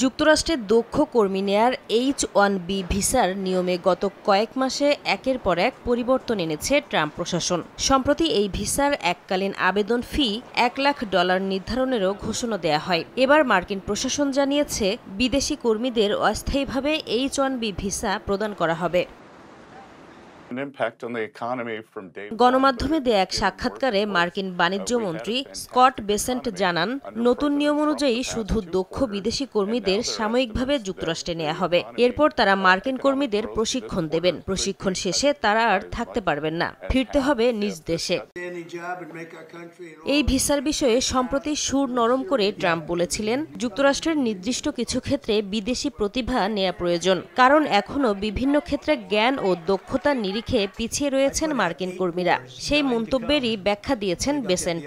যুক্তরাষ্ট্রে দক্ষ কর্মী নেয়ার H-1B ভিসার নিয়মে গত কয়েক মাসে একের পর এক পরিবর্তন এনেছে ট্রাম্প প্রশাসন। সম্প্রতি এই ভিসার এককালীন আবেদন ফি $1 লাখ নির্ধারণেরও ঘোষণা দেয়া হয়। এবার মার্কিন প্রশাসন জানিয়েছে, বিদেশি কর্মীদের অস্থায়ীভাবে H-1B ভিসা প্রদান করা হবে। গণমাধ্যমে দেয়া এক সাক্ষাৎকারে মার্কিন বাণিজ্য মন্ত্রী স্কট বেসেন্ট জানান, নতুন নিয়ম অনুযায়ী শুধু দক্ষ বিদেশি কর্মীদের সাময়িকভাবে যুক্তরাষ্ট্রে নেওয়া হবে। এরপর তারা মার্কিন কর্মীদের প্রশিক্ষণ দেবেন। প্রশিক্ষণ শেষে তারা আর থাকতে পারবেন না, ফিরতে হবে নিজ দেশে। এই ভিসার বিষয়ে সম্প্রতি সুর নরম করে ট্রাম্প বলেছিলেন, যুক্তরাষ্ট্রের নির্দিষ্ট কিছু ক্ষেত্রে বিদেশি প্রতিভা নেওয়া প্রয়োজন, কারণ এখনো বিভিন্ন ক্ষেত্রে জ্ঞান ও দক্ষতার নিরিখে পিছিয়ে রয়েছেন মার্কিন কর্মীরা। সেই মন্তব্যেরই ব্যাখ্যা দিয়েছেন বেসেন্ট।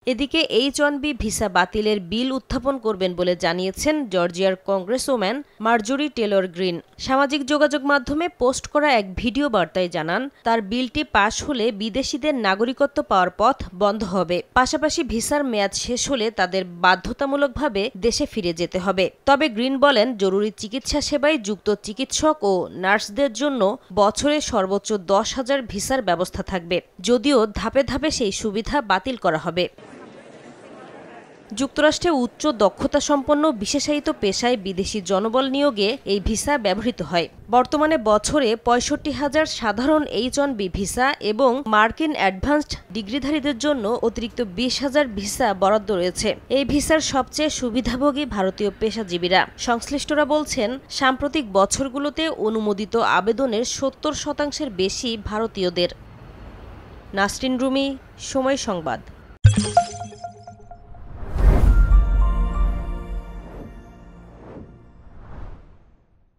এদিকে H-1B ভিসা বাতিলের বিল উত্থাপন করবেন বলে জানিয়েছেন জর্জিয়ার কংগ্রেসওম্যান মার্জরি টেলর গ্রিন। সামাজিক যোগাযোগ মাধ্যমে পোস্ট করা এক ভিডিও বার্তায় জানান, তার বিলটি পাশ হলে বিদেশিদের নাগরিকত্ব পাওয়ার পথ বন্ধ হবে। পাশাপাশি ভিসার মেয়াদ শেষ হলে তাদের বাধ্যতামূলকভাবে দেশে ফিরে যেতে হবে। তবে গ্রিন বলেন, জরুরি চিকিৎসা সেবায় যুক্ত চিকিৎসক ও নার্সদের জন্য বছরে সর্বোচ্চ 10,000 ভিসার ব্যবস্থা থাকবে, যদিও ধাপে ধাপে সেই সুবিধা বাতিল করা হবে। যুক্তরাষ্ট্রে উচ্চ দক্ষতা সম্পন্ন বিশেষায়িত পেশায় বিদেশি জনবল নিয়োগে এই ভিসা ব্যবহৃত হয়। বর্তমানে বছরে 65,000 সাধারণ H-1B ভিসা এবং মার্কিন অ্যাডভান্সড ডিগ্রিধারীদের জন্য অতিরিক্ত 20,000 ভিসা বরাদ্দ রয়েছে। এই ভিসার সবচেয়ে সুবিধাভোগী ভারতীয় পেশাজীবীরা। সংশ্লিষ্টরা বলছেন, সাম্প্রতিক বছরগুলোতে অনুমোদিত আবেদনের 70% বেশি ভারতীয়দের। নাসরিন রুমি, সময় সংবাদ।